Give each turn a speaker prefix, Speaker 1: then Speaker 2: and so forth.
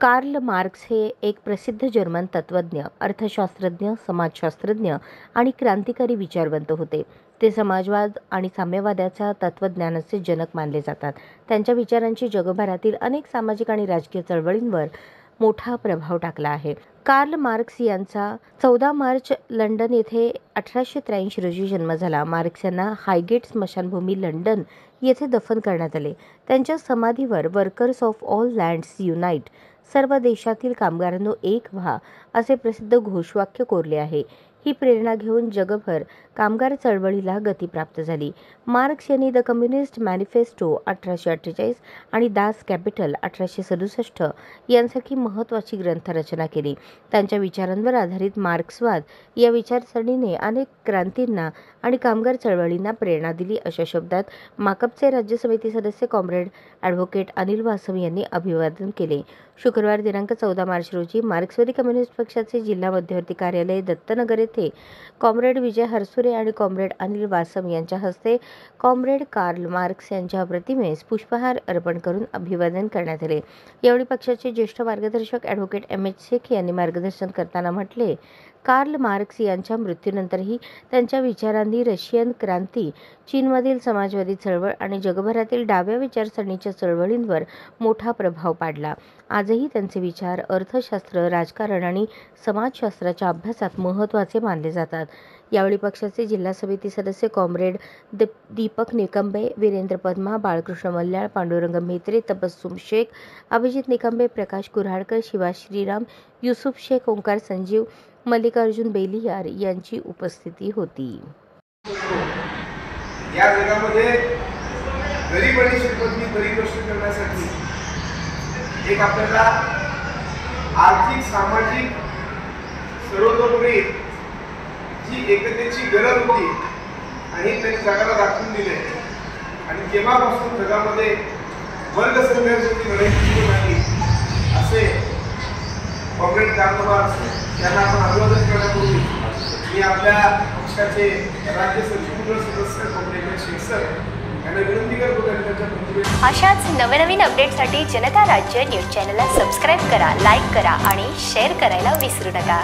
Speaker 1: Karl Marx हे एक प्रसिद्ध जर्मन तत्त्वज्ञ, अर्थशास्त्रज्ञ, समाजशास्त्रज्ञ आणि क्रांतिकारी विचारवंत होते. ते समाजवाद आणि साम्यवादाच्या तत्त्वज्ञानाचे जनक मानले जातात. त्यांच्या विचारांची जगभरातील अनेक सामाजिक आणि राजकीय चळवळींवर मोठा प्रभाव टाकला आहे. कार्ल मार्क्स यांचा 14 मार्च लंडन येथे 1883 रोजी जन्म झाला. मार्क्स यांना हायगेट स्मशानभूमी लंडन येथे दफन करण्यात आले. त्यांच्या समाधीवर workers of all lands unite, सर्व देशातील कामगारांनो एक व्हा, असे प्रसिद्ध घोषवाक्य कोरले आहे. ही प्रेरणा घेऊन जगभर कामगार चळवळीला गती प्राप्त झाली. मार्क्स यांनी द कम्युनिस्ट मॅनिफेस्टो 1848 आणि दास कॅपिटल 1867 यांसारखी महत्त्वाची ग्रंथ रचना केली. त्यांच्या विचारांवर आधारित मार्क्सवाद या विचारसरणीने अनेक क्रांतींना आणि कामगार चळवळींना प्रेरणा दिली, अशा शब्दात माकपचे राज्य समिती सदस्य कॉम्रेड ॲडव्होकेट अनिल वासम यांनी अभिवादन केले. शुक्रवार दिनांक 14 मार्च रोजी मार्क्सवादी कम्युनिस्ट पक्षाचे जिल्हा मध्यवर्ती कार्यालय दत्तनगर येथे कॉम्रेड विजय हरसुरे आणि कॉम्रेड अनिल वासम यांच्या हस्ते कॉम्रेड कार्ल मार्क्स यांच्या प्रतिमेस पुष्पहार अर्पण करून अभिवादन करण्यात आले. यावेळी पक्षाचे ज्येष्ठ मार्गदर्शक ॲडव्होकेट एम.एच. शेख यांनी मार्गदर्शन करताना म्हटले, कार्ल मार्क्स यांच्या मृत्यूनंतरही त्यांच्या विचारांनी रशियन क्रांती, चीनमधील समाजवादी चळवळ आणि जगभरातील डाव्या विचारसरणीच्या चळवळींवर मोठा प्रभाव पाडला. आजही त्यांचे विचार अर्थशास्त्र, राजकारण आणि समाजशास्त्राच्या अभ्यासात महत्त्वाचे मानले जातात. यावेळी पक्षाचे जिल्हा समिती सदस्य कॉम्रेड दीपक निकंबे, वीरेंद्र पद्मा, बाळकृष्ण मल्ल्याळ, पांडुरंग म्हेत्रे, तबस्सुम शेख, अभिजित निकंबे, प्रकाश कुऱ्हाडकर, शिवा श्रीराम, युसुफ शेख, ओंकार संजीव, मल्लिकार्जुन बेलियार यांची उपस्थिती होती.
Speaker 2: या जगामध्ये गरीब आणि श्रीमंती परिप्रश्न करण्यासाठी एक आपल्याला आर्थिक, सामाजिक, सर्वतोपरी जी एकतेची गरज होती आणि त्यांनी जगाला दाखवून दिले. आणि तेव्हापासून जगामध्ये वर्ग संघर्षाची लढाई सुरू झाली. असे कॉम्रेड कार्ल मार्क्स यांना आपण अभिवादन करण्यापूर्वी मी आपल्या पक्षाचे राज्य सचिव सदस्य कॉम्रेड शेख सर यांना विनंती करतो की त्यांच्या प्रतिमेस
Speaker 3: अशाच नवनवीन अपडेटसाठी जनता राज्य न्यूज चॅनलला सबस्क्राईब करा, लाईक करा आणि शेअर करायला विसरू नका.